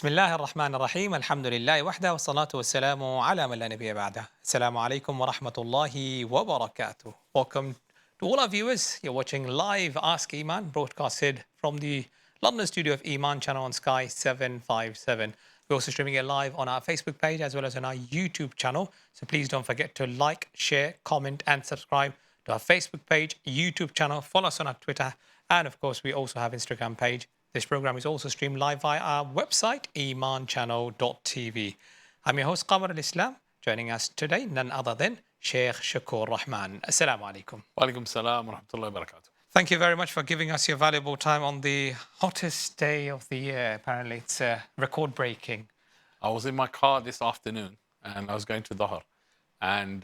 بسم الله الرحمن الرحيم الحمد لله وحده والصلاة والسلام على من لا نبي بعده. Assalamu alaikum wa rahmatullahi wa barakatuh. Welcome to all our viewers. You're watching live Ask Eman, broadcasted from the London studio of Eman Channel on Sky 757. We're also streaming it live on our Facebook page as well as on our YouTube channel. So please don't forget to like, share, comment and subscribe to our Facebook page, YouTube channel. Follow us on our Twitter. And of course, we also have Instagram page. This program is also streamed live via our website, Eman Channel TV. I'm your host, Qamarul Islam. Joining us today, none other than Shaykh Shaqur Rehman. Assalamu alaikum. Wa alaikum salam wa rahmatullahi wa barakatuh. Thank you very much for giving us your valuable time on the hottest day of the year. Apparently, it's record breaking. I was in my car this afternoon and I was going to Dhahar. And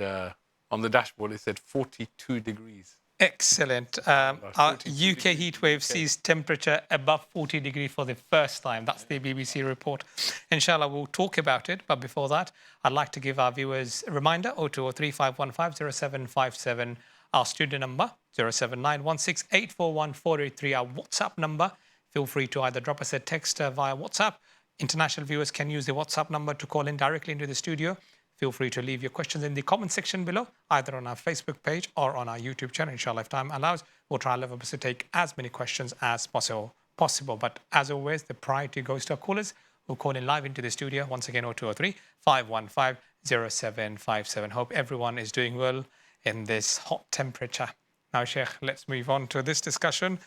on the dashboard, it said 42 degrees. Excellent. Our UK heatwave sees temperature above 40 degrees for the first time. That's the BBC report. Inshallah, we'll talk about it. But before that, I'd like to give our viewers a reminder, 0203 515 0757, our studio number, 07916841483, our WhatsApp number. Feel free to either drop us a text via WhatsApp. International viewers can use the WhatsApp number to call in directly into the studio. Feel free to leave your questions in the comment section below, either on our Facebook page or on our YouTube channel. Inshallah, if time allows, we'll try our level best to take as many questions as possible. But as always, the priority goes to our callers who call in live into the studio. Once again, 0203 515 0757. Hope everyone is doing well in this hot temperature. Now, Sheikh, let's move on to this discussion.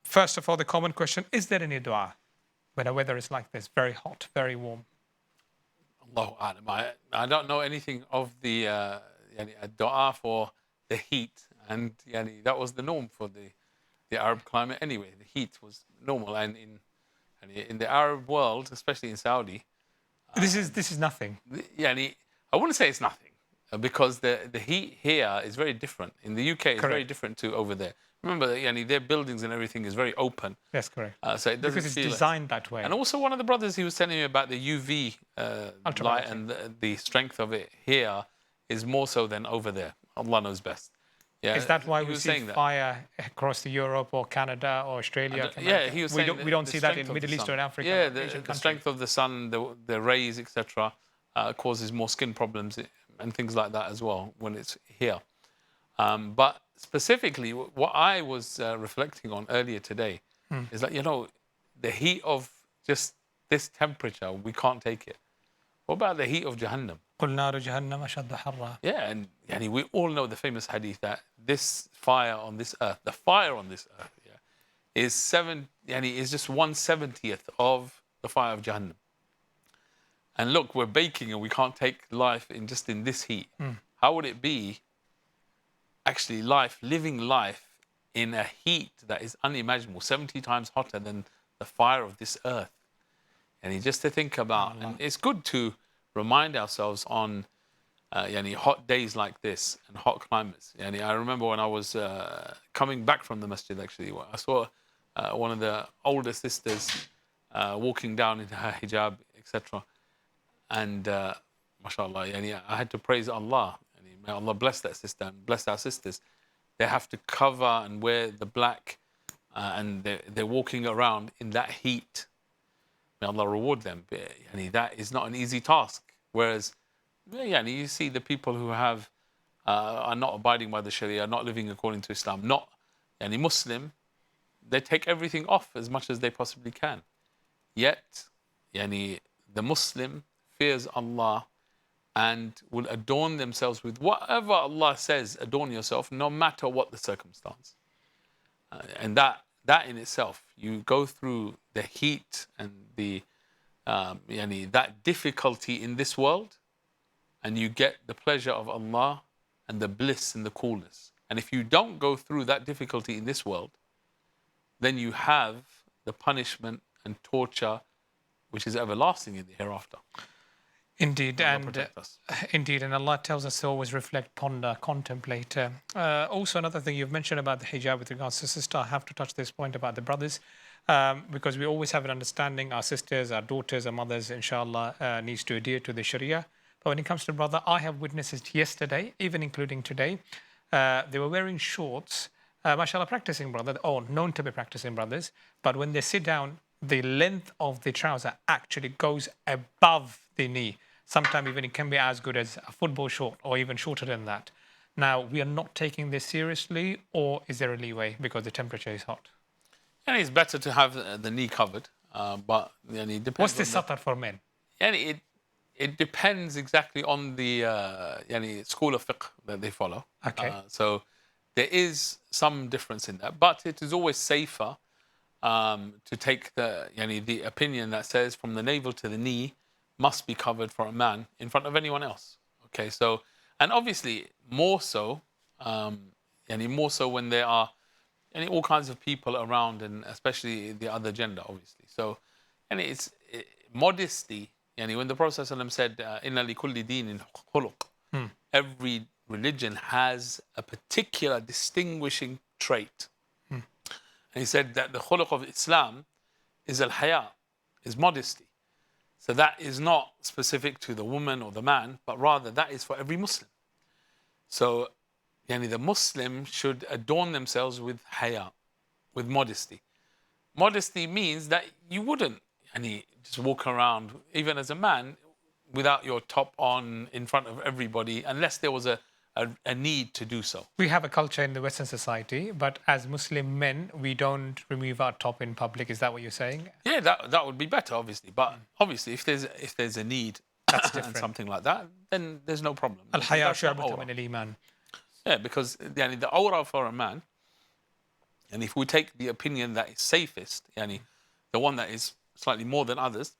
First of all, the common question, is there any dua when the weather is like this, very hot, very warm? Allahu A'lam. I don't know anything of the dua for the heat. And that was the norm for the Arab climate anyway. The heat was normal. And in the Arab world, especially in Saudi... This is nothing. I wouldn't say it's nothing. Because the heat here is very different. In the UK, it's very different to over there. Remember, their buildings and everything is very open. That's correct. So it doesn't because it's designed that way. And also, one of the brothers, he was telling me about the UV light and the strength of it here is more so than over there. Allah knows best. Yeah, is that why we see fire across the Europe or Canada or Australia? He was saying we don't see that in Middle East or Africa. Yeah, the strength of the sun, the rays, etc., causes more skin problems and things like that as well when it's here. But specifically, what I was reflecting on earlier today is that, the heat of just this temperature, we can't take it. What about the heat of Jahannam? Yeah, and we all know the famous hadith that this fire on this earth, the fire on this earth, is just 1/70th of the fire of Jahannam. And look, we're baking and we can't take life in this heat. How would it be actually living life in a heat that is unimaginable, 70 times hotter than the fire of this earth? And just to think about, and it's good to remind ourselves on hot days like this and hot climates. I remember when I was coming back from the masjid, actually, I saw one of the older sisters walking down in her hijab, etc. And mashallah, I had to praise Allah. May Allah bless that sister and bless our sisters. They have to cover and wear the black and they're walking around in that heat. May Allah reward them. That is not an easy task. Whereas, you see the people who are not abiding by the Sharia, not living according to Islam, not Muslim, they take everything off as much as they possibly can. Yet, the Muslim fears Allah and will adorn themselves with whatever Allah says, adorn yourself, no matter what the circumstance. And that in itself, you go through the heat and that difficulty in this world, and you get the pleasure of Allah and the bliss and the coolness. And if you don't go through that difficulty in this world, then you have the punishment and torture which is everlasting in the hereafter. Indeed, and Allah tells us to always reflect, ponder, contemplate. Also, another thing you've mentioned about the hijab with regards to sister, I have to touch this point about the brothers, because we always have an understanding, our sisters, our daughters, our mothers, inshallah, needs to adhere to the Sharia. But when it comes to brother, I have witnessed it yesterday, even including today. They were wearing shorts, mashallah, practicing brother, or known to be practicing brothers, but when they sit down, the length of the trouser actually goes above the knee. Sometimes even it can be as good as a football short or even shorter than that. Now, we are not taking this seriously, or is there a leeway because the temperature is hot? And it's better to have the knee covered, but it depends. What's the on satar for men? it depends exactly on the school of fiqh that they follow. Okay. So there is some difference in that, but it is always safer to take the opinion that says from the navel to the knee must be covered for a man in front of anyone else. Okay, so and obviously more so, more so when there are all kinds of people around, and especially the other gender, obviously. So, it's modesty. When the Prophet ﷺ said, "Inna li kulli dinin khuluq," every religion has a particular distinguishing trait. And he said that the khuluq of Islam is al-haya, is modesty. So that is not specific to the woman or the man, but rather that is for every Muslim. So, the Muslim should adorn themselves with haya, with modesty. Modesty means that you wouldn't just walk around, even as a man, without your top on in front of everybody, unless there was a need to do so. We have a culture in the Western society, but as Muslim men, we don't remove our top in public. Is that what you're saying? Yeah, that would be better, obviously. But obviously, if there's a need That's different. and something like that, then there's no problem. Al-haya shu'batun min al-iman. Yeah, because the aura for a man, and if we take the opinion that is safest, the one that is slightly more than others,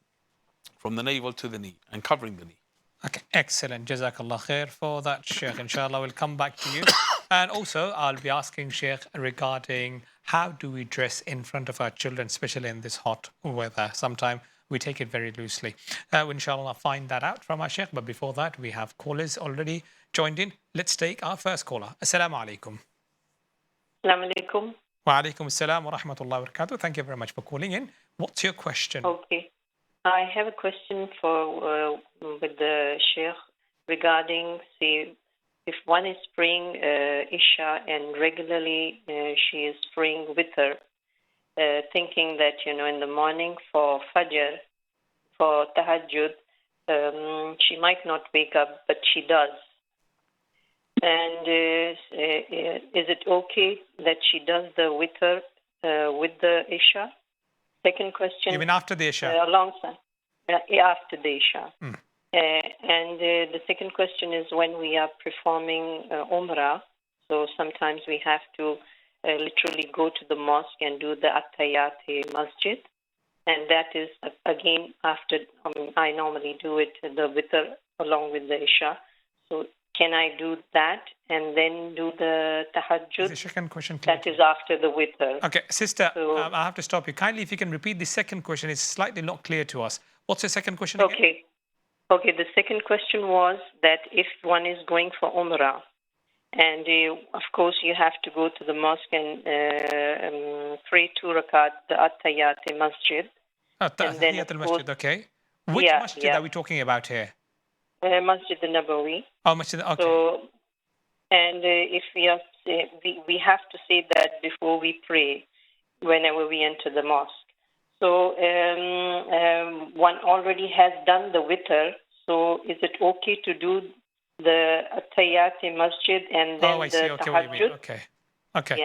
from the navel to the knee and covering the knee. Okay, excellent. Jazakallah khair for that, Sheikh. Inshallah, we'll come back to you. And also, I'll be asking Sheikh regarding how do we dress in front of our children, especially in this hot weather. Sometimes we take it very loosely. Inshallah, find that out from our Sheikh. But before that, we have callers already joined in. Let's take our first caller. Assalamu alaikum. Assalamu alaikum. Wa alaikum assalam wa rahmatullahi wa barakatuh. Thank you very much for calling in. What's your question? Okay. I have a question for with the Sheikh regarding, say, if one is praying Isha and regularly she is praying with her, thinking that, in the morning for Fajr, for Tahajjud, she might not wake up, but she does. And is it okay that she does the witr with the Isha? Second question. Even after the Isha? Alongside. After the Isha. And the second question is when we are performing Umrah, so sometimes we have to literally go to the mosque and do the At-Tahiyyat Masjid. And that is, again, after, I normally do it, the witr along with the Isha. So can I do that and then do the tahajjud? The second question, clear. That is after the witr. Okay, sister, So, I have to stop you. Kindly, if you can repeat the second question, it's slightly not clear to us. What's the second question again? Okay, the second question was that if one is going for Umrah, and of course you have to go to the mosque and pray 2 rakat, the At-Tahiyyat Masjid. Tahiyyat al-Masjid, okay. Which masjid are we talking about here? Masjid al-Nabawi. Oh, Masjid, okay. So, and if we have to say that before we pray, whenever we enter the mosque. So one already has done the witr. So is it okay to do the At-Tahiyyat Masjid and then I see. the Okay, what you mean. tahajjud? Okay.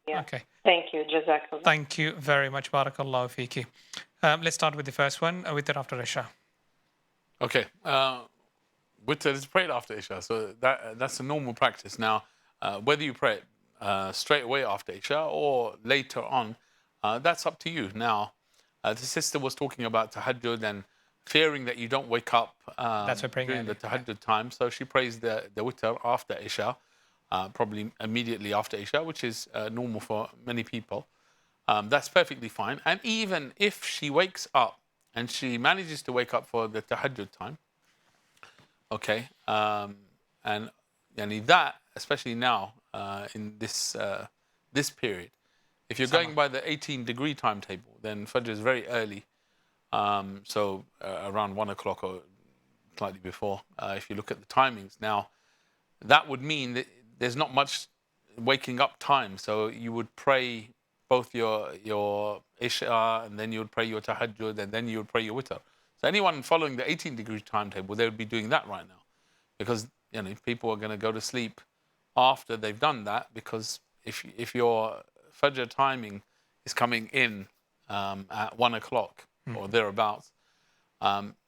Yeah. Okay. Thank you. Jazakallah. Thank you very much. Barakallahu fiki. Let's start with the first one, witr after Isha. Okay. Witr is prayed after Isha, so that's a normal practice. Now, whether you pray it straight away after Isha or later on, that's up to you. Now, the sister was talking about tahajjud and fearing that you don't wake up during the tahajjud time, so she prays the witr after Isha, probably immediately after Isha, which is normal for many people. That's perfectly fine. And even if she wakes up and she manages to wake up for the tahajjud time, okay, and that, especially now in this period, if you're going by the 18-degree timetable, then Fajr is very early, so around 1 o'clock or slightly before, if you look at the timings. Now, that would mean that there's not much waking up time, so you would pray both your Isha, and then you would pray your Tahajjud, and then you would pray your Witr. So anyone following the 18-degree timetable, they would be doing that right now, because people are going to go to sleep after they've done that, because if your Fajr timing is coming in at 1 o'clock or thereabouts,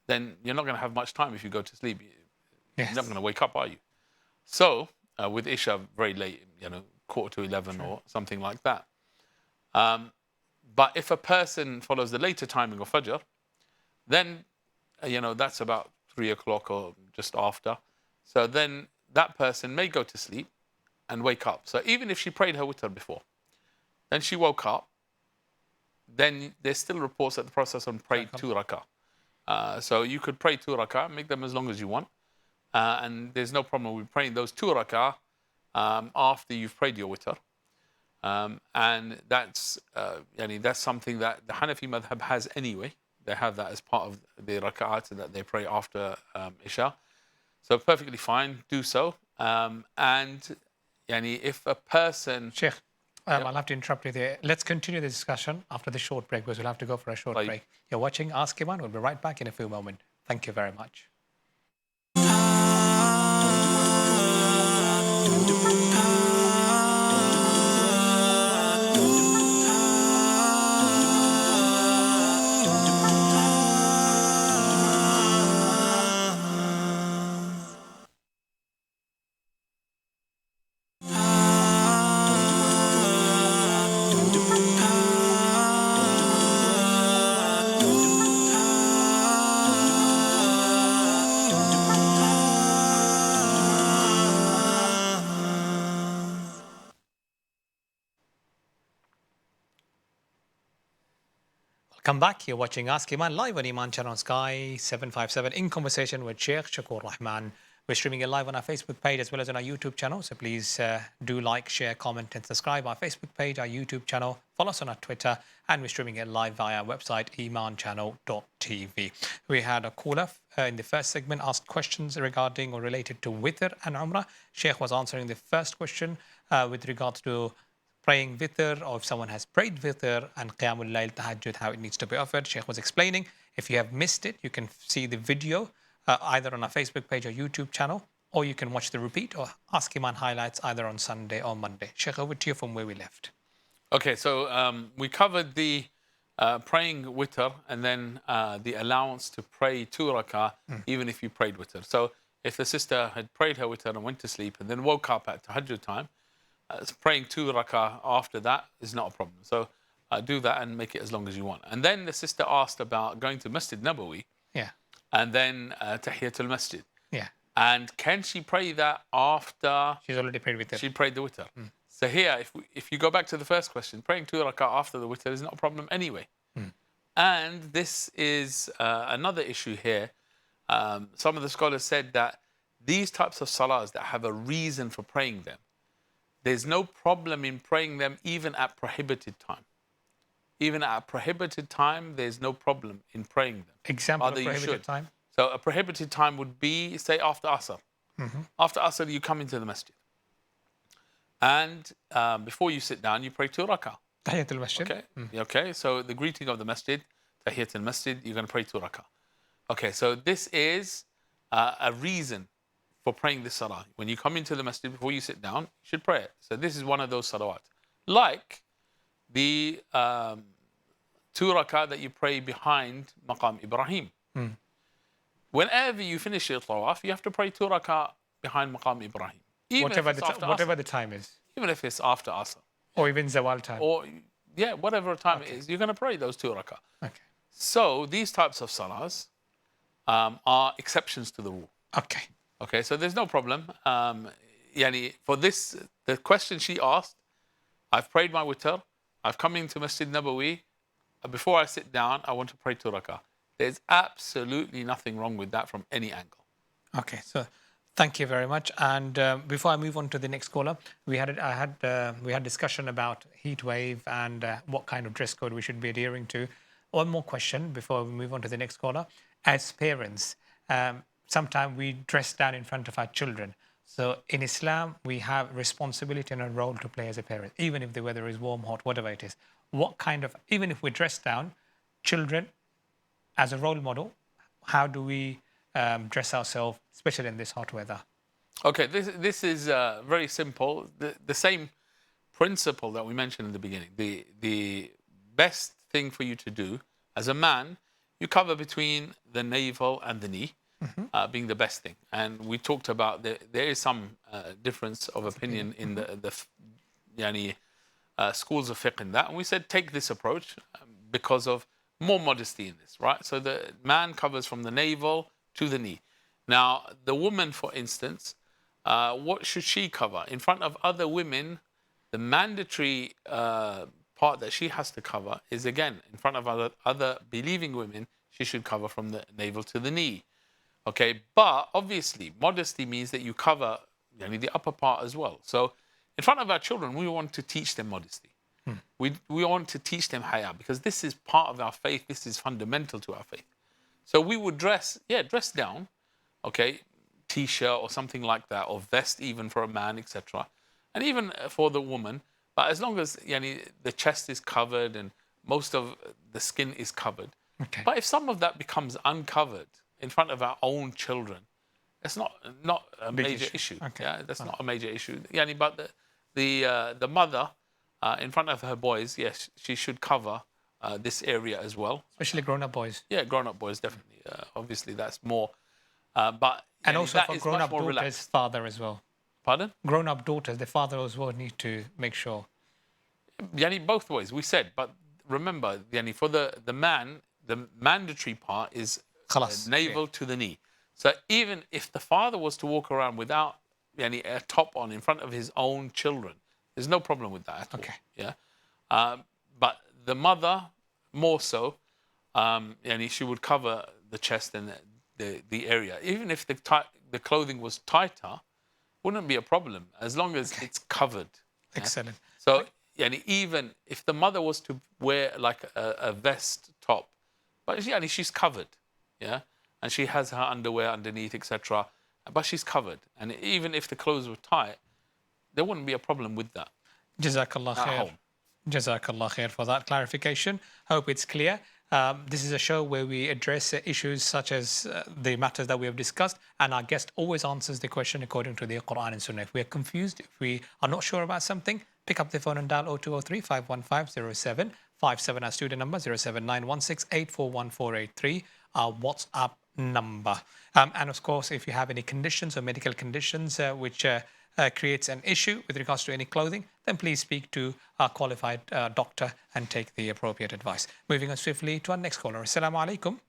then you're not going to have much time if you go to sleep. You're not going to wake up, are you? So with Isha, very late, 11:15 or something like that. But if a person follows the later timing of Fajr, then, that's about 3 o'clock or just after. So then that person may go to sleep and wake up. So even if she prayed her Witr before, then she woke up, then there's still reports that the Prophet prayed 2 rak'ah. So you could pray 2 rak'ah, make them as long as you want. And there's no problem with praying those 2 rak'ah after you've prayed your Witr. And that's something that the Hanafi madhab has anyway. They have that as part of the rak'at that they pray after Isha. So perfectly fine, do so. And if a person... Sheikh, I'll have to interrupt you there. Let's continue the discussion after the short break, because we'll have to go for a short break. You're watching Ask Eman. We'll be right back in a few moments. Thank you very much. Come back. You're watching Ask Eman live on Eman Channel Sky 757 in conversation with Shaykh Shaqur Rehman. We're streaming it live on our Facebook page as well as on our YouTube channel. So please do like, share, comment, and subscribe our Facebook page, our YouTube channel. Follow us on our Twitter, and we're streaming it live via our website, emanchannel.tv. We had a caller in the first segment asked questions regarding or related to Witr and Umrah. Shaykh was answering the first question with regards to praying Witr, or if someone has prayed Witr and Qiyamul Layl, Tahajjud, how it needs to be offered. Shaykh was explaining. If you have missed it, you can see the video either on our Facebook page or YouTube channel, or you can watch the repeat or Ask Eman highlights either on Sunday or Monday. Shaykh, over to you from where we left. Okay, so we covered the praying Witr and then the allowance to pray 2 rak'ah even if you prayed Witr. So if the sister had prayed her Witr and went to sleep and then woke up at Tahajjud time, praying 2 rak'ah after that is not a problem. So do that and make it as long as you want. And then the sister asked about going to Masjid Nabawi, and then Tahiyatul Masjid. And can she pray that after she's already prayed Witr? She prayed the Witr. So here, if you go back to the first question, praying 2 rak'ah after the Witr is not a problem anyway. And this is another issue here. Some of the scholars said that these types of salahs that have a reason for praying them, there's no problem in praying them even at prohibited time. Even at a prohibited time, there's no problem in praying them. Example of prohibited time? So a prohibited time would be, say, after Asr. After Asr, you come into the masjid. And before you sit down, you pray 2 rak'ah. Tahiyatul Masjid. Okay. Okay. So the greeting of the masjid, Tahiyatul Masjid, you're going to pray 2 rak'ah. Okay. So this is a reason for praying this salah. When you come into the masjid, before you sit down, you should pray it. So this is one of those salawat. Like the 2 rak'ah that you pray behind Maqam Ibrahim. Whenever you finish your tawaf, you have to pray 2 rak'ah behind Maqam Ibrahim. Whatever the time is. Even if it's after Asr. Or even Zawal time. Or, whatever time it is, you're going to pray those 2 rak'ah. Okay. So these types of salahs are exceptions to the rule. Okay, so there's no problem. For this, the question she asked, I've prayed my Witr, I've come into Masjid Nabawi, before I sit down, I want to pray 2 rak'ah. There's absolutely nothing wrong with that from any angle. Okay, so thank you very much. And before I move on to the next caller, we had discussion about heat wave and what kind of dress code we should be adhering to. One more question before we move on to the next caller. As parents, sometimes we dress down in front of our children. So in Islam, we have responsibility and a role to play as a parent, even if the weather is warm, hot, whatever it is. What kind of, even if we dress down, children as a role model, how do we dress ourselves, especially in this hot weather? Okay, this is very simple. The same principle that we mentioned in the beginning. The best thing for you to do as a man, you cover between the navel and the knee, being the best thing. And we talked about there is some difference of opinion in the yani, schools of fiqh in that. And we said take this approach because of more modesty in this, right? So the man covers from the navel to the knee. Now, the woman, for instance, what should she cover? In front of other women, the mandatory part that she has to cover is, again, in front of other believing women, she should cover from the navel to the knee. Okay, but obviously, modesty means that you cover the upper part as well. So in front of our children, we want to teach them modesty. We want to teach them haya because this is part of our faith. This is fundamental to our faith. So we would dress down, okay, t-shirt or something like that, or vest even for a man, etc. And even for the woman. But as long as the chest is covered and most of the skin is covered. Okay. But if some of that becomes uncovered in front of our own children, it's not a major issue. Okay. Yeah, that's not a major issue. But the mother in front of her boys, yes, she should cover this area as well. Especially grown-up boys. Yeah, grown-up boys, definitely. Obviously, that's more. But And also that for is grown-up much more daughters' relaxed. father as well. Pardon? Grown-up daughters, the father as well need to make sure. Both ways, we said. But remember, for the man, the mandatory part is Khalas. navel to the knee. So even if the father was to walk around without a top on in front of his own children, there's no problem with that at all. Okay. Yeah. But the mother, more so, she would cover the chest and the area. Even if the clothing was tighter, wouldn't be a problem as long as it's covered. Yeah? Excellent. So, even if the mother was to wear like a vest top, but she's covered, yeah, and she has her underwear underneath, etc. But she's covered, and even if the clothes were tight, there wouldn't be a problem with that. Jazakallah At khair. home. Jazakallah khair for that clarification. Hope it's clear. This is a show where we address issues such as the matters that we have discussed, and our guest always answers the question according to the Quran and Sunnah. If we are confused, if we are not sure about something, pick up the phone and dial 0203 515 0757, our studio number 07916841483, our WhatsApp number. And of course, if you have any conditions or medical conditions which creates an issue with regards to any clothing, then please speak to a qualified doctor and take the appropriate advice. Moving on swiftly to our next caller. Assalamu alaikum.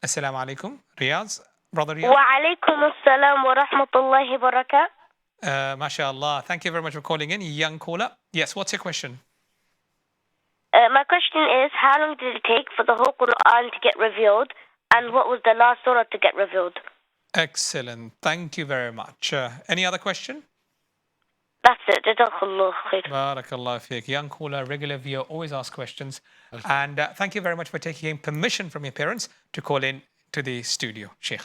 Assalamu alaikum. Riyaz, brother Riyaz. Wa alaikum assalam wa rahmatullahi wa barakatuh. MashaAllah. Thank you very much for calling in, young caller. Yes, what's your question? My question is, how long did it take for the whole Quran to get revealed, and what was the last surah to get revealed? Excellent. Thank you very much. Any other question? That's it. Jazakallah khair. Barakallah fiqh. Young caller, regular viewer, always ask questions. And thank you very much for taking permission from your parents to call in to the studio, Sheikh.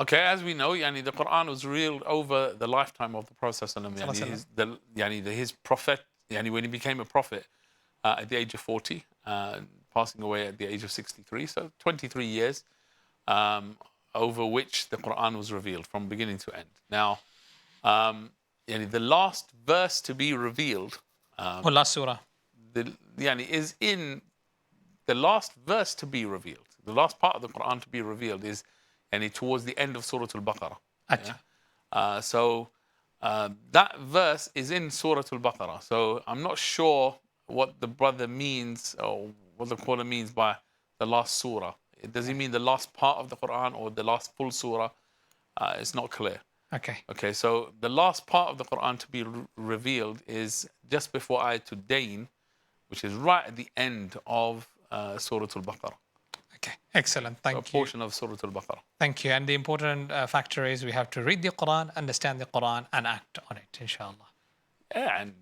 Okay, as we know, the Quran was revealed over the lifetime of the Prophet his prophet, when he became a prophet at the age of 40, passing away at the age of 63, so 23 years over which the Quran was revealed from beginning to end. Now, the last verse to be revealed, Or last surah. is in the last verse to be revealed. The last part of the Quran to be revealed is towards the end of Surah Al-Baqarah. Yeah? So that verse is in Surah Al-Baqarah. So I'm not sure what the brother means or what the caller means by the last surah. Does he mean the last part of the Quran or the last full surah? It's not clear. Okay, so the last part of the Quran to be revealed is just before Ayatul Dain, which is right at the end of Surah Al-Baqarah. Okay, excellent. Thank you. A portion of Surah Al-Baqarah. Thank you. And the important factor is we have to read the Quran, understand the Quran, and act on it, inshallah. Yeah, and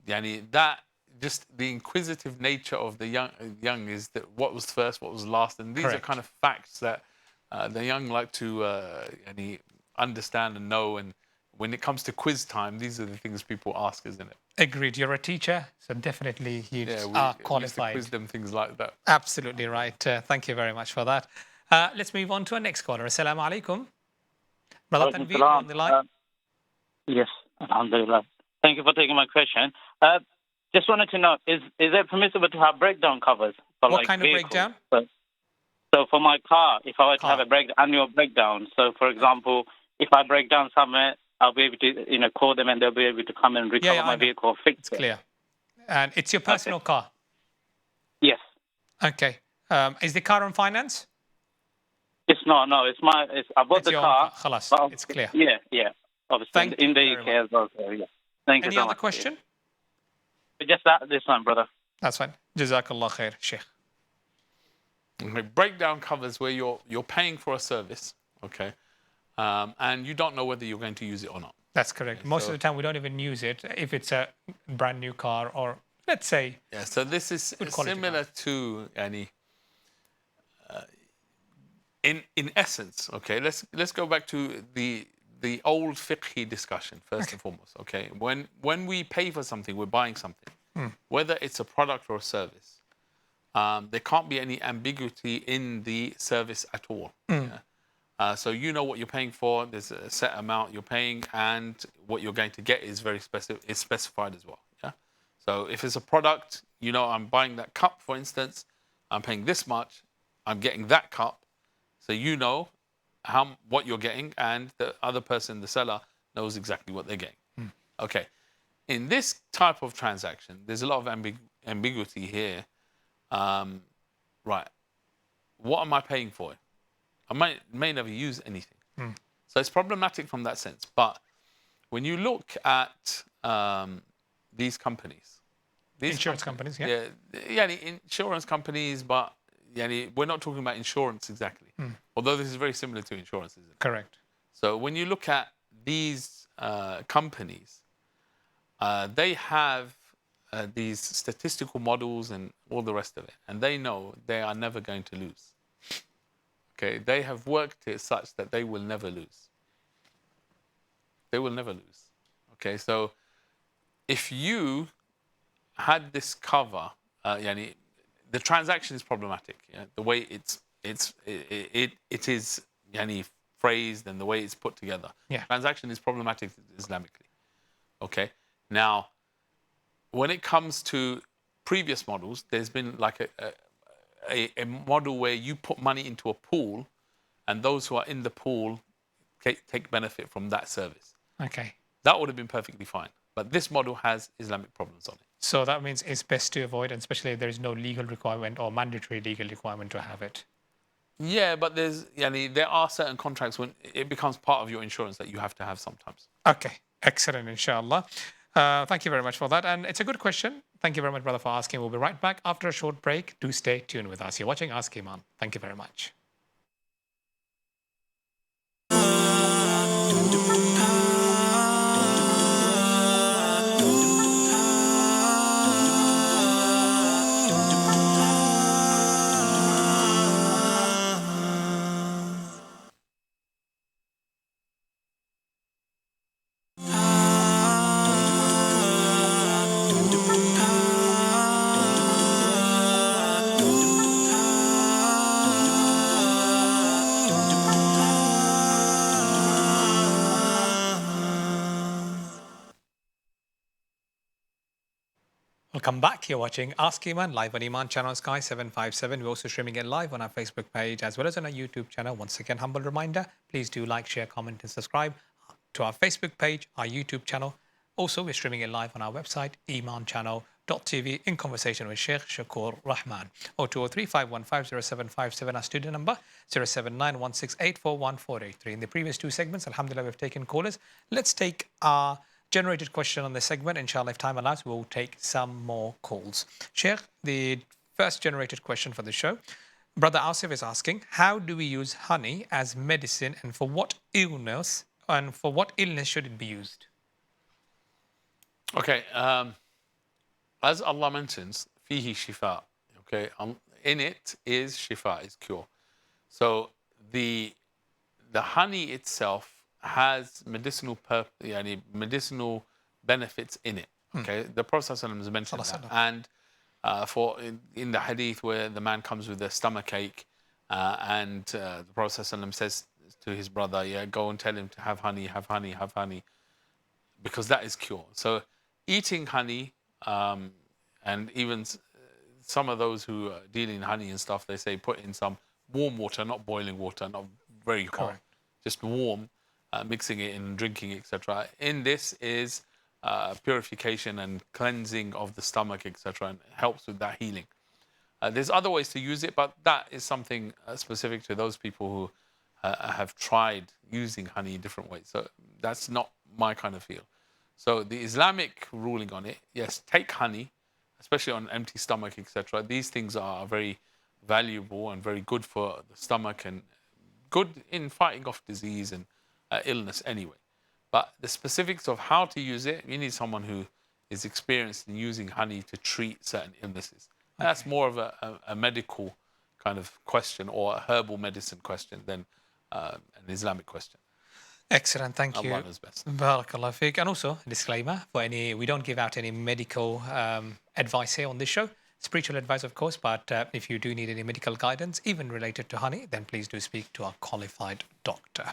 that, just the inquisitive nature of the young is that what was first, what was last. And these are kind of facts that the young like to understand and know. And when it comes to quiz time, these are the things people ask, isn't it? Agreed. You're a teacher, so definitely you Yeah, are we used to qualified. quiz them things like that. Absolutely right. Thank you very much for that. Let's move on to our next caller. Assalamu alaikum. Brother Walaikum Tanveer, you're on salam. the line. Yes, alhamdulillah. Thank you for taking my question. Just wanted to know, is it permissible to have breakdown covers for What like kind of vehicles? breakdown? So for my car, if I were to Car. have a annual breakdown, so for example, if I break down somewhere, I'll be able to call them and they'll be able to come and recover Yeah, my I know. vehicle or fix It's it. clear. And it's your personal car. Yes. Okay. Is the car on finance? It's not. No, I bought It's the your own car. car. Khalas. but It's clear. Yeah. Obviously, Thank in you the very UK as well. So, yeah. Thank you Any so other much. question? Just this one, brother. That's fine. Jazakallah khair, Sheikh. Okay, breakdown covers where you're paying for a service, okay, and you don't know whether you're going to use it or not. That's correct. Most of the time, we don't even use it if it's a brand new car or, let's say, Yeah, so this is Good quality similar to any. In essence, okay, let's go back to the old fiqhi discussion first and foremost. Okay, when we pay for something, we're buying something, whether it's a product or a service. There can't be any ambiguity in the service at all. Yeah? So you know what you're paying for. There's a set amount you're paying, and what you're going to get is very specific. It's specified as well. Yeah. So if it's a product, you know, I'm buying that cup, for instance. I'm paying this much. I'm getting that cup. So you know what you're getting, and the other person, the seller, knows exactly what they're getting. Okay. In this type of transaction, there's a lot of ambiguity here. Right. What am I paying for? I may never use anything. So it's problematic from that sense. But when you look at these companies, insurance companies, yeah? Yeah, insurance companies, but we're not talking about insurance exactly. Although this is very similar to insurance, isn't it? Correct. So when you look at these companies, they have these statistical models and all the rest of it, and they know they are never going to lose. Okay, they have worked it such that they will never lose. They will never lose. Okay, so if you had this cover, the transaction is problematic. Yeah? The way it is phrased and the way it's put together. Yeah. Transaction is problematic Islamically. Okay, now when it comes to previous models, there's been like a model where you put money into a pool, and those who are in the pool take benefit from that service. Okay. That would have been perfectly fine. But this model has Islamic problems on it. So that means it's best to avoid, and especially if there is no legal requirement or mandatory legal requirement to have it. Yeah, but there are certain contracts when it becomes part of your insurance that you have to have sometimes. Okay. Excellent, inshallah. Thank you very much for that. And it's a good question. Thank you very much, brother, for asking. We'll be right back after a short break. Do stay tuned with us. You're watching Ask Eman. Thank you very much. Welcome back. You're watching Ask Eman live on Eman Channel Sky 757. We're also streaming it live on our Facebook page as well as on our YouTube channel. Once again, humble reminder, please do like, share, comment and subscribe to our Facebook page, our YouTube channel. Also, we're streaming it live on our website, emanchannel.tv, in conversation with Shaykh Shaqur Rehman. 0203-515-0757, our studio number, 07916841483. In the previous two segments, alhamdulillah, we've taken callers. Let's take our generated question on this segment. Inshallah, if time allows, we'll take some more calls. Sheikh, the first generated question for the show. Brother Asif is asking, how do we use honey as medicine, and for what illness should it be used? Okay, as Allah mentions, fihi shifa. Okay, in it is shifa, is cure. So the honey itself has medicinal benefits in it. Okay, the Prophet ﷺ has mentioned that, and in the hadith where the man comes with a stomach ache, and the Prophet ﷺ says to his brother, "Yeah, go and tell him to have honey, have honey, have honey," because that is cure. So eating honey, and even some of those who are dealing in honey and stuff, they say put in some warm water, not boiling water, not very hot, Correct. just warm, mixing it in, drinking, etc. In this is purification and cleansing of the stomach, etc., and helps with that healing. There's other ways to use it, but that is something specific to those people who have tried using honey in different ways. So that's not my kind of feel. So the Islamic ruling on it, yes, take honey, especially on empty stomach, etc. These things are very valuable and very good for the stomach and good in fighting off disease and illness anyway. But the specifics of how to use it, you need someone who is experienced in using honey to treat certain illnesses. Okay. That's more of a medical kind of question or a herbal medicine question than an Islamic question. Excellent, thank you. Allah knows best. Barakallah fiqh. And also, disclaimer, we don't give out any medical advice here on this show. Spiritual advice, of course, but if you do need any medical guidance, even related to honey, then please do speak to a qualified doctor.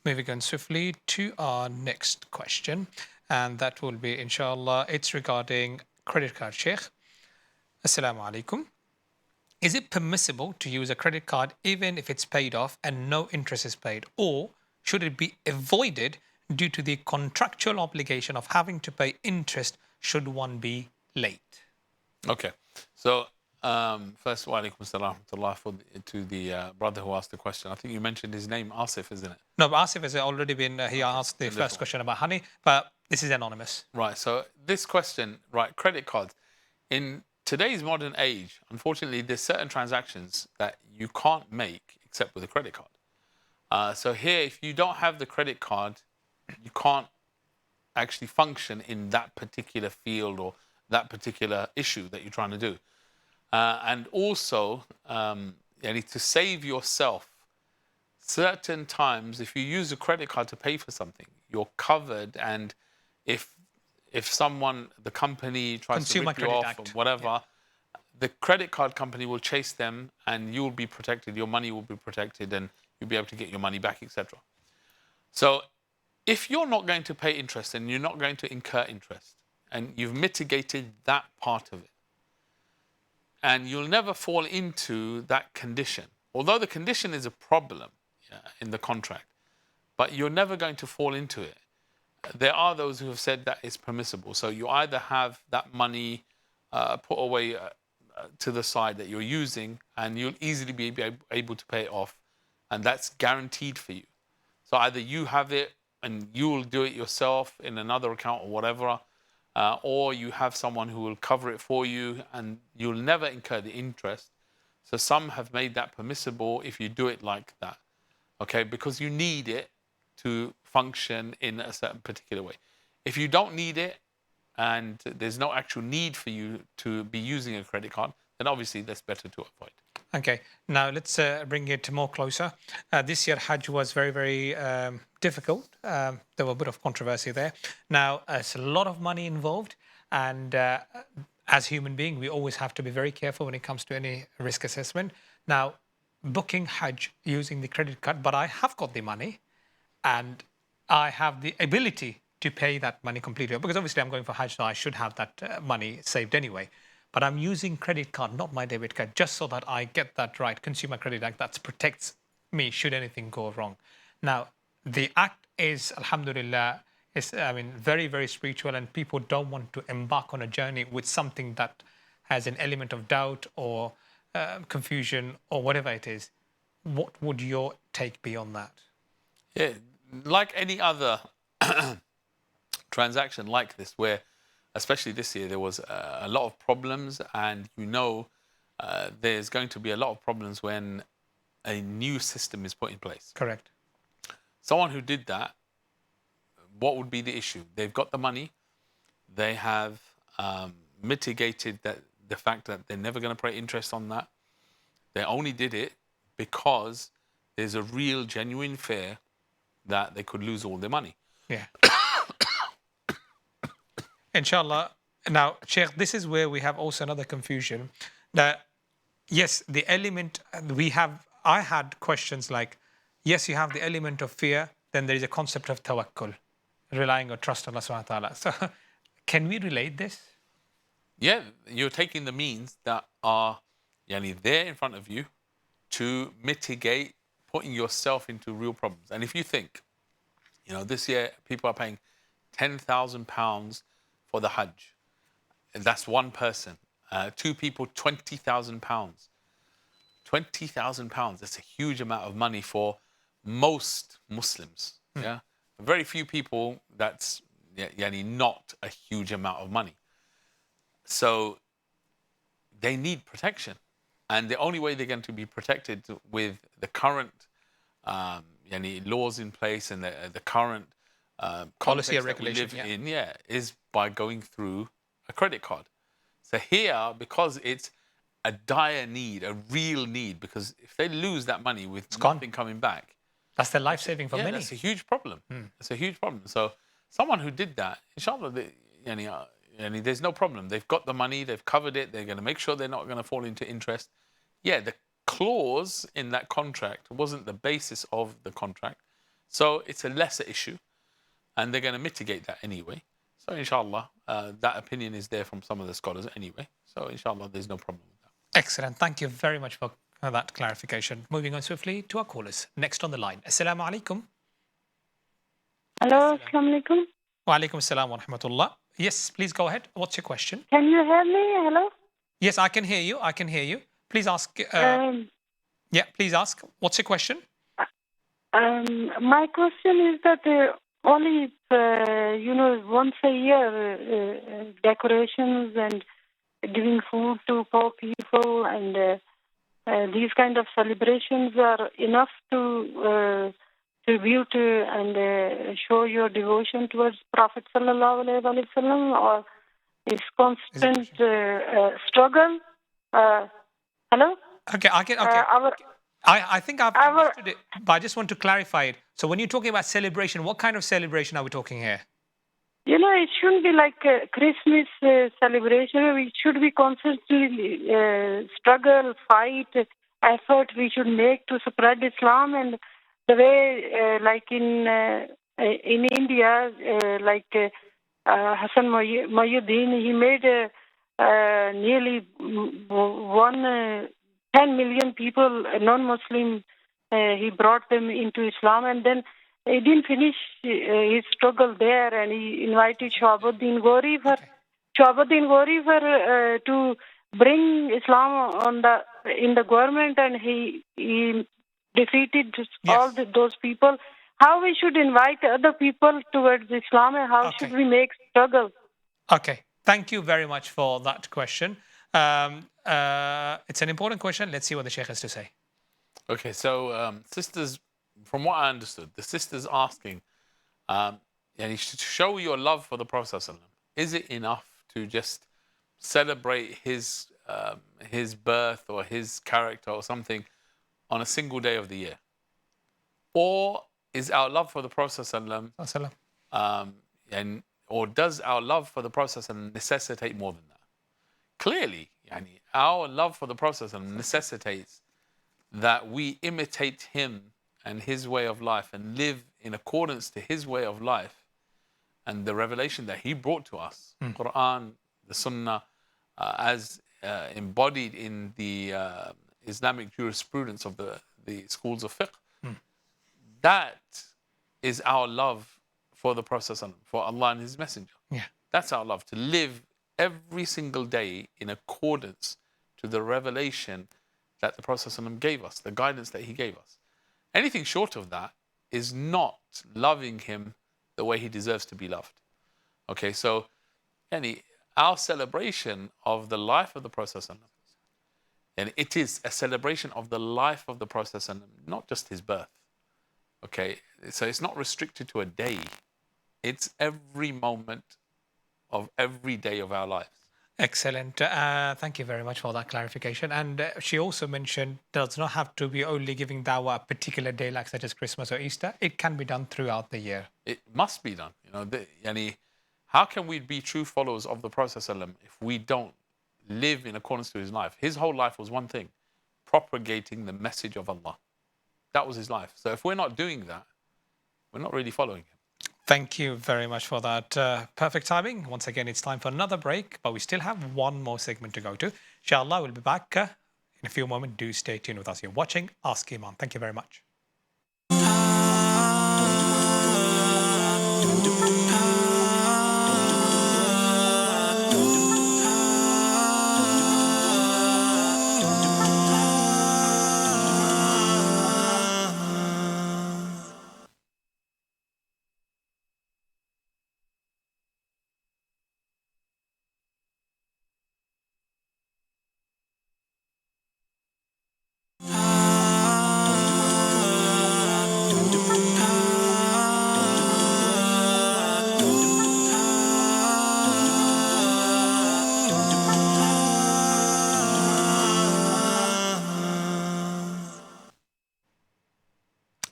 Moving on swiftly to our next question, and that will be, inshallah, it's regarding credit card. Sheikh, Assalamu alaikum. Is it permissible to use a credit card even if it's paid off and no interest is paid, or should it be avoided due to the contractual obligation of having to pay interest should one be late? Okay, so first, wa alaikum assalam to the brother who asked the question. I think you mentioned his name, Asif, isn't it? No, but Asif has already been, he asked the first question about honey, but this is anonymous. Right, so this question, right, credit cards. In today's modern age, unfortunately, there's certain transactions that you can't make except with a credit card. So here, if you don't have the credit card, you can't actually function in that particular field or that particular issue that you're trying to do. And also, you need to save yourself. Certain times, if you use a credit card to pay for something, you're covered. And if someone, the company tries Consumer to rip you off or whatever, the credit card company will chase them and you'll be protected. Your money will be protected and you'll be able to get your money back, etc. So if you're not going to pay interest and you're not going to incur interest and you've mitigated that part of it, and you'll never fall into that condition, although the condition is a problem in the contract, but you're never going to fall into it. There are those who have said that it's permissible. So you either have that money put away to the side that you're using and you'll easily be able to pay it off, and that's guaranteed for you. So either you have it and you'll do it yourself in another account or whatever, or you have someone who will cover it for you and you'll never incur the interest. So some have made that permissible if you do it like that, okay, because you need it to function in a certain particular way. If you don't need it and there's no actual need for you to be using a credit card, then obviously that's better to avoid. Okay, now let's bring it more closer. This year Hajj was very, very difficult. There was a bit of controversy there. Now, it's a lot of money involved, and as human beings, we always have to be very careful when it comes to any risk assessment. Now, booking Hajj using the credit card, but I have got the money, and I have the ability to pay that money completely, because obviously I'm going for Hajj, so I should have that money saved anyway. But I'm using credit card, not my debit card, just so that I get that right. Consumer Credit Act, that protects me should anything go wrong. Now, the act is, alhamdulillah, is, very, very spiritual, and people don't want to embark on a journey with something that has an element of doubt or confusion or whatever it is. What would your take be on that? Yeah, like any other transaction like this, where especially this year there was a lot of problems, and there's going to be a lot of problems when a new system is put in place. Correct. Someone who did that, what would be the issue? They've got the money, they have mitigated the fact that they're never going to pay interest on that. They only did it because there's a real, genuine fear that they could lose all their money. Yeah. Inshallah. Now, Sheikh, this is where we have also another confusion. That yes, the element I had questions like, yes, you have the element of fear, then there is a concept of tawakkul, relying or trust on Allah subhanahu wa ta'ala. So can we relate this? Yeah, you're taking the means that are there in front of you to mitigate putting yourself into real problems. And if you think, this year people are paying £10,000 for the Hajj, and that's one person. Two people, £20,000. £20,000. That's a huge amount of money for most Muslims. Yeah, very few people. That's not a huge amount of money. So they need protection, and the only way they're going to be protected with the current laws in place and the current policy or regulation regulation is by going through a credit card. So here, because it's a dire need, a real need, because if they lose that money with nothing coming back, that's their life saving for many. That's a huge problem. It's a huge problem. So someone who did that, inshallah, there's no problem. They've got the money, they've covered it, they're going to make sure they're not going to fall into interest. Yeah, the clause in that contract wasn't the basis of the contract. So it's a lesser issue, and they're going to mitigate that anyway. So inshallah, that opinion is there from some of the scholars anyway. So inshallah, there's no problem with that. Excellent. Thank you very much for that clarification. Moving on swiftly to our callers. Next on the line. Assalamu alaikum. Hello, assalamu alaikum. Wa alaikum assalam wa rahmatullah. Yes, please go ahead. What's your question? Can you hear me? Hello? Yes, I can hear you. I can hear you. Please ask. Please ask. What's your question? My question is that only, once a year, decorations and giving food to poor people and these kind of celebrations are enough to tribute and show your devotion towards Prophet sallallahu alaihi wasallam, or is constant struggle? Hello? Okay, I can. Okay. I think I've understood it, but I just want to clarify it. So when you're talking about celebration, what kind of celebration are we talking here? It shouldn't be like a Christmas celebration. It should be constantly struggle, fight, effort we should make to spread Islam. And the way, like in India, Hassan Mayuddin, he made nearly 10 million people, non-Muslim, he brought them into Islam, and then he didn't finish his struggle there, and he invited Shahabuddin Ghori to bring Islam in the government, and he defeated all those people. How we should invite other people towards Islam, and how should we make struggle? Okay, thank you very much for that question. It's an important question. Let's see what the Sheikh has to say. Okay, so sisters, from what I understood, the sister's asking, to show your love for the Prophet, is it enough to just celebrate his birth or his character or something on a single day of the year? Or is our love for the Prophet or does our love for the Prophet necessitate more than that? Clearly, our love for the Prophet necessitates that we imitate him and his way of life and live in accordance to his way of life and the revelation that he brought to us, Quran, the Sunnah, as embodied in the Islamic jurisprudence of the schools of fiqh. That is our love for the Prophet, for Allah and his messenger. Yeah. That's our love, to live every single day in accordance to the revelation that the Prophet gave us, the guidance that he gave us. Anything short of that is not loving him the way he deserves to be loved. Okay, so our celebration of the life of the Prophet, and it is a celebration of the life of the Prophet, not just his birth. Okay, so it's not restricted to a day. It's every moment of every day of our lives. Excellent. Thank you very much for that clarification. And she also mentioned does not have to be only giving dawah a particular day, like such as Christmas or Easter. It can be done throughout the year. It must be done. How can we be true followers of the Prophet ﷺ if we don't live in accordance to his life? His whole life was one thing: propagating the message of Allah. That was his life. So if we're not doing that, we're not really following him. Thank you very much for that perfect timing. Once again, it's time for another break, but we still have one more segment to go to. Inshallah, we'll be back in a few moments. Do stay tuned with us. You're watching Ask Iman. Thank you very much.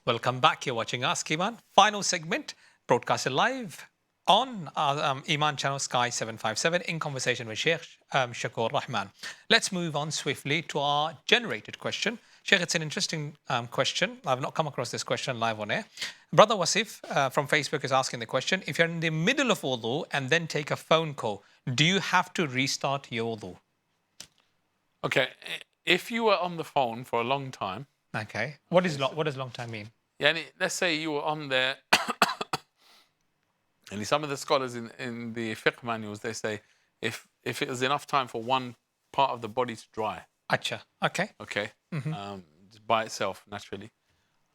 Welcome back. You're watching Ask Iman. Final segment, broadcasted live on our Eman Channel Sky 757 in conversation with Shaykh Shaqur Rehman. Let's move on swiftly to our generated question. Shaykh, it's an interesting question. I've not come across this question live on air. Brother Wasif from Facebook is asking the question: if you're in the middle of wudu and then take a phone call, do you have to restart your wudu? Okay, if you were on the phone for a long time. Okay. What does long time mean? Let's say you were on there, and some of the scholars in the fiqh manuals, they say if it was enough time for one part of the body to dry. Acha. Okay. Okay. Just by itself, naturally.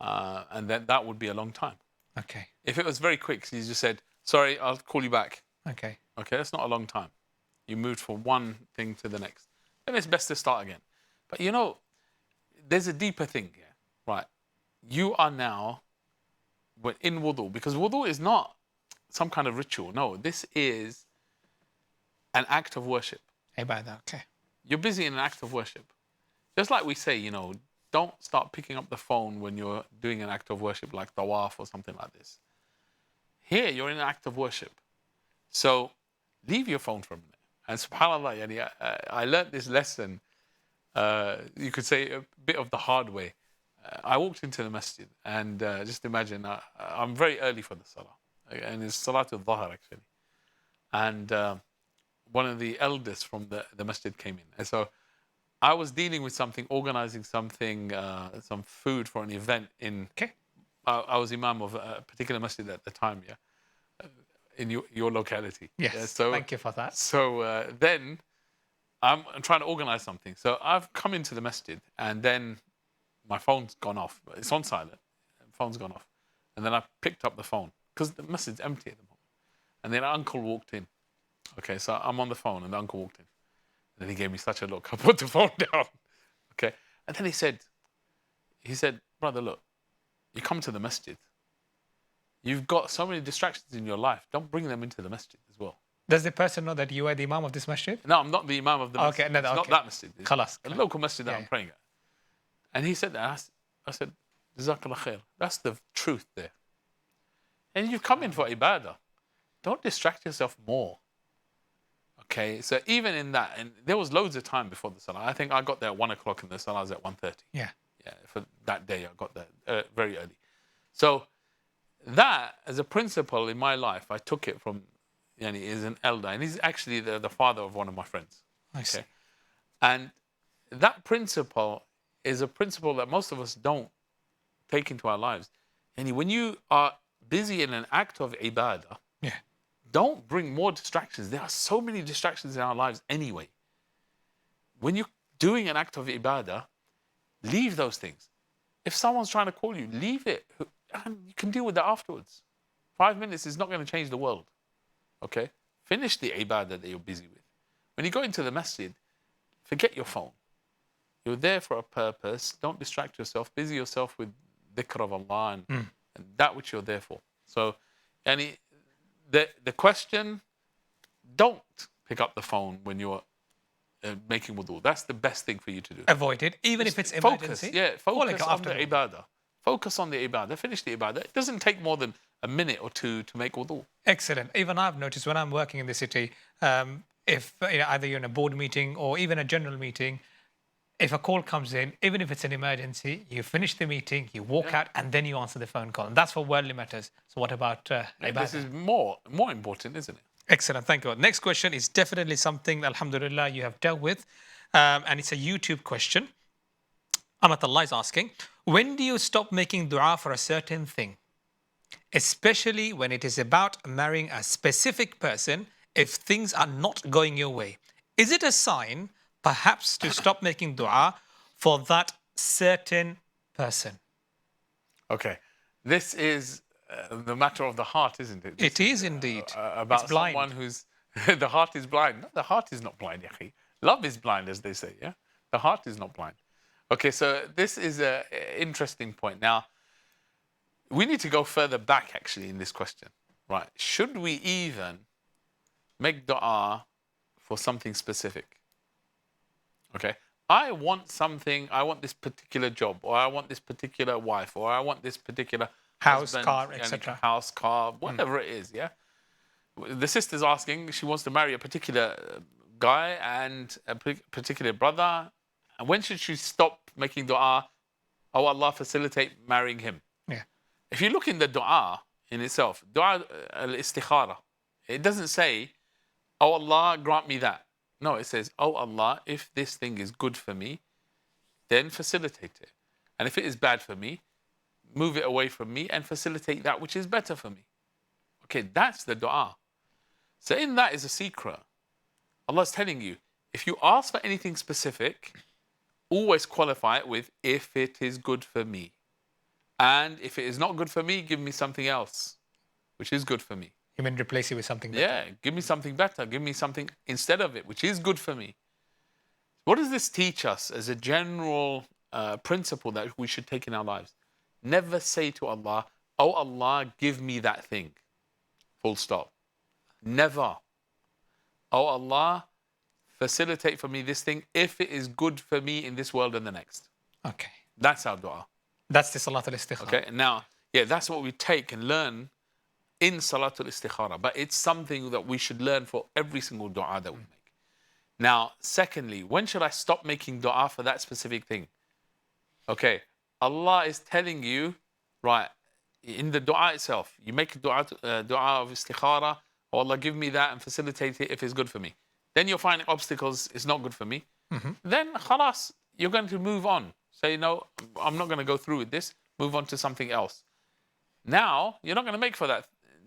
And then that would be a long time. Okay. If it was very quick, so you just said, sorry, I'll call you back. Okay. Okay, that's not a long time. You moved from one thing to the next. Then it's best to start again. But there's a deeper thing here, right? You are now in wudu, because wudu is not some kind of ritual. No, this is an act of worship. Ibadah, okay. You're busy in an act of worship. Just like we say, don't start picking up the phone when you're doing an act of worship like tawaf or something like this. Here, you're in an act of worship. So leave your phone for a minute. And subhanAllah, I learned this lesson, you could say a bit of the hard way. I walked into the masjid, and just imagine, I'm very early for the salah. And it's Salatul Dhahar, actually. And one of the elders from the masjid came in. And so I was dealing with something, organizing something, some food for an event in... Okay. I was imam of a particular masjid at the time, in your locality. Yes, so, thank you for that. So then I'm trying to organize something. So I've come into the masjid, and then my phone's gone off. It's on silent. Phone's gone off. And then I picked up the phone, because the masjid's empty at the moment. And then uncle walked in. Okay, so I'm on the phone, and the uncle walked in. And then he gave me such a look. I put the phone down. Okay. And then he said, brother, look, you come to the masjid. You've got so many distractions in your life. Don't bring them into the masjid as well. Does the person know that you are the imam of this masjid? No, I'm not the imam of the masjid. Okay, no, it's okay. not that masjid. It's Khalas. a local masjid that I'm praying at. And he said that. I said, Jazakallah khair. That's the truth there. And you've come in for ibadah. Don't distract yourself more. Okay, so even in that, and there was loads of time before the salah. I think I got there at 1 o'clock, and the salah was at 1:30. Yeah. Yeah, for that day, I got there very early. So that, as a principle in my life, I took it from, he's an elder, and he's actually the father of one of my friends. I see. And that principle is a principle that most of us don't take into our lives. And when you are busy in an act of ibadah, don't bring more distractions. There are so many distractions in our lives anyway. When you're doing an act of ibadah, leave those things. If someone's trying to call you, leave it. And you can deal with that afterwards. 5 minutes is not going to change the world. Okay? Finish the ibadah that you're busy with. When you go into the masjid, forget your phone. You're there for a purpose. Don't distract yourself. Busy yourself with dhikr of Allah and that which you're there for. So, the question, don't pick up the phone when you're making wudu. That's the best thing for you to do. Avoid it, even if it's emergency. Focus on the ibadah. Focus on the ibadah. Finish the ibadah. It doesn't take more than a minute or two to make wudu. Excellent. Even I've noticed when I'm working in the city, if either you're in a board meeting or even a general meeting, if a call comes in, even if it's an emergency, you finish the meeting, you walk out, and then you answer the phone call. And that's for worldly matters. So what about ibadah? This is more important, isn't it? Excellent. Thank you. Next question is definitely something, alhamdulillah, you have dealt with. And it's a YouTube question. Amatullah is asking, when do you stop making dua for a certain thing? Especially when it is about marrying a specific person if things are not going your way. Is it a sign, perhaps, to stop making dua for that certain person? Okay. This is the matter of the heart, isn't it? It is indeed. About it's blind. someone who's... the heart is blind. No, the heart is not blind, Yakhi. Love is blind, as they say, yeah? The heart is not blind. Okay, so this is an interesting point. Now, we need to go further back, actually, in this question. Right. Should we even make dua for something specific? Okay. I want something, I want this particular job, or I want this particular wife, or I want this particular house, husband, car, etc. House, car, whatever it is, yeah? The sister's asking, she wants to marry a particular guy and a particular brother. And when should she stop making dua? Oh, Allah, facilitate marrying him. Yeah. If you look in the dua in itself, dua al-istikhara, it doesn't say, oh, Allah, grant me that. No, it says, oh, Allah, if this thing is good for me, then facilitate it. And if it is bad for me, move it away from me and facilitate that which is better for me. Okay, that's the dua. So in that is a secret. Allah is telling you, if you ask for anything specific, always qualify it with, if it is good for me. And if it is not good for me, give me something else, which is good for me. You mean replace it with something better? Yeah, give me something better. Give me something instead of it, which is good for me. What does this teach us as a general principle that we should take in our lives? Never say to Allah, oh Allah, give me that thing. Full stop. Never. Oh Allah, facilitate for me this thing if it is good for me in this world and the next. Okay. That's our dua. That's the Salatul Istikhara. Okay, now, yeah, that's what we take and learn in Salatul Istikhara. But it's something that we should learn for every single dua that we make. Now, secondly, when should I stop making dua for that specific thing? Okay, Allah is telling you, right, in the dua itself, you make a dua of Istikhara, oh Allah, give me that and facilitate it if it's good for me. Then you're finding obstacles, it's not good for me. Then, khalas, you're going to move on. Say, no, I'm not going to go through with this. Move on to something else. Now, you're not going to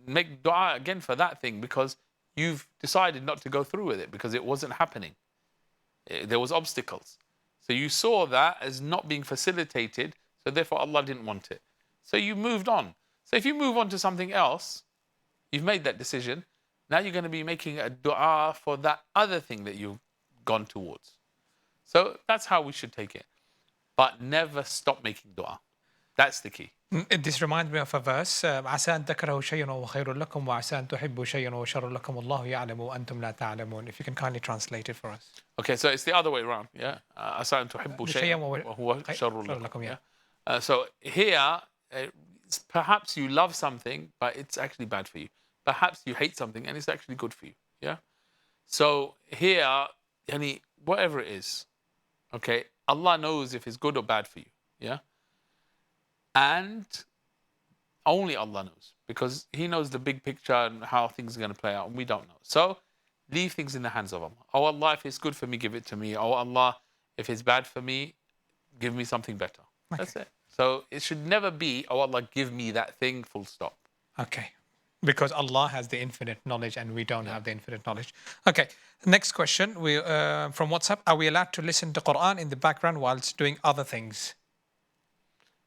make dua again for that thing because you've decided not to go through with it because it wasn't happening. There was obstacles. So you saw that as not being facilitated, so therefore Allah didn't want it. So you moved on. So if you move on to something else, you've made that decision. Now you're going to be making a dua for that other thing that you've gone towards. So that's how we should take it. But never stop making dua. That's the key. This reminds me of a verse. عسى أن تكرهوا شيئا وهو خير لكم وعسى أن تحبوا شيئا وهو شر لكم والله يعلم وأنتم لا تعلمون. If you can kindly translate it for us. Okay, so it's the other way around. Yeah. عسى أن تحبوا شيئا وهو شر لكم. Yeah. So here, perhaps you love something, but it's actually bad for you. Perhaps you hate something and it's actually good for you. Yeah. So here, whatever it is, okay, Allah knows if it's good or bad for you. Yeah. And only Allah knows, because He knows the big picture and how things are going to play out, and we don't know. So leave things in the hands of Allah. Oh Allah, if it's good for me, give it to me. Oh Allah, if it's bad for me, give me something better. Okay. That's it. So it should never be, oh Allah, give me that thing, full stop. Okay. Because Allah has the infinite knowledge and we don't have the infinite knowledge. Okay. Next question from WhatsApp. Are we allowed to listen to Quran in the background whilst doing other things?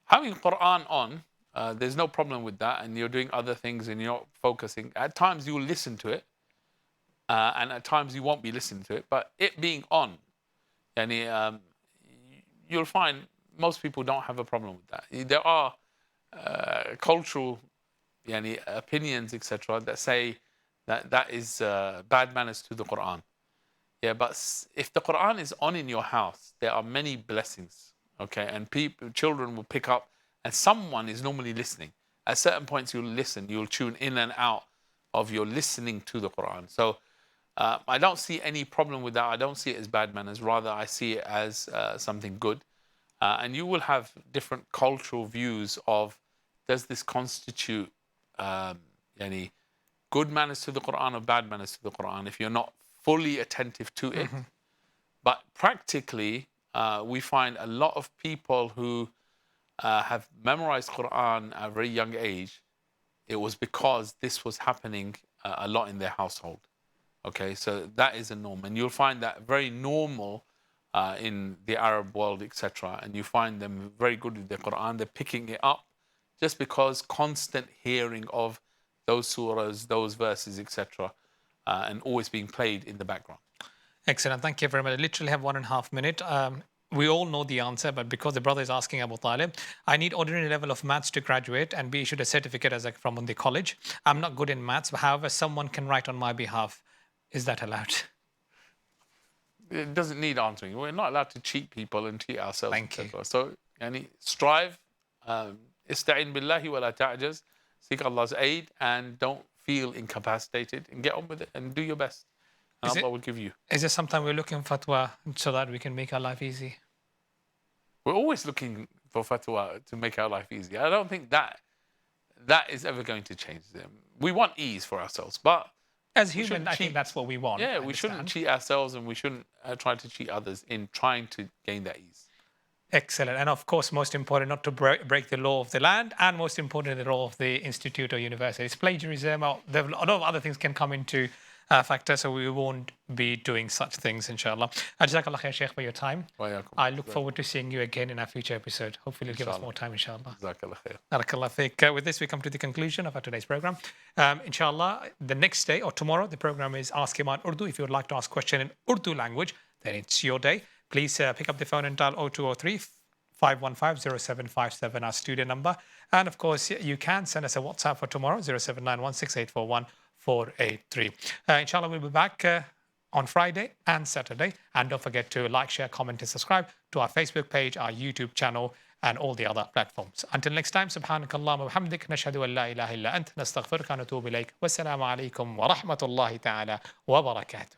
Having Quran on, there's no problem with that, and you're doing other things and you're not focusing. At times you will listen to it, and at times you won't be listening to it. But it being on, you'll find most people don't have a problem with that. There are cultural opinions, etc., that say that is bad manners to the Quran. Yeah, but if the Quran is on in your house, there are many blessings. Okay, and children will pick up, and someone is normally listening. At certain points, you'll listen, you'll tune in and out of your listening to the Quran. So I don't see any problem with that. I don't see it as bad manners. Rather, I see it as something good. And you will have different cultural views of, does this constitute any good manners to the Quran or bad manners to the Quran if you're not fully attentive to it. But practically, we find a lot of people who have memorized Quran at a very young age. It was because this was happening a lot in their household. Okay, so that is a norm. And you'll find that very normal in the Arab world, etc. And you find them very good with the Quran. They're picking it up just because constant hearing of those surahs, those verses, etc. And always being played in the background. Excellent. Thank you very much. I literally have 1.5 minutes. We all know the answer, but because the brother is asking Abu Talib, I need ordinary level of maths to graduate and be issued a certificate from the college. I'm not good in maths, but however, someone can write on my behalf. Is that allowed? It doesn't need answering. We're not allowed to cheat people and cheat ourselves. Thank you. So, strive, ista'in billahi wa la ta'jaz, seek Allah's aid, and don't feel incapacitated, and get on with it and do your best. And Allah will give you. Is there sometime we're looking fatwa so that we can make our life easy? We're always looking for fatwa to make our life easy. I don't think that is ever going to change them. We want ease for ourselves, but as human, I think that's what we want. Yeah, we shouldn't cheat ourselves, and we shouldn't try to cheat others in trying to gain that ease. Excellent. And of course, most important, not to break the law of the land, and most important, the law of the institute or university. It's plagiarism. A lot of other things can come into factor, so we won't be doing such things, inshallah. Jazakallah khair, Shaykh, for your time. I look forward to seeing you again in our future episode. Hopefully, you'll give us more time, inshallah. Jazakallah khair. Barakallah fiqh. With this, we come to the conclusion of our today's program. Inshallah, the next day or tomorrow, the program is Ask Eman Urdu. If you would like to ask a question in Urdu language, then it's your day. Please pick up the phone and dial 0203 515 0757, our studio number. And of course, you can send us a WhatsApp for tomorrow, 07916841 483. Inshallah, we'll be back on Friday and Saturday. And don't forget to like, share, comment, and subscribe to our Facebook page, our YouTube channel, and all the other platforms. Until next time, subhanakallahumma wa bihamdik, nashhadu an la ilaha illa ant, nastaghfiruka wa natubu ilayk. Wassalamu alaikum wa rahmatullahi ta'ala wa barakatuh.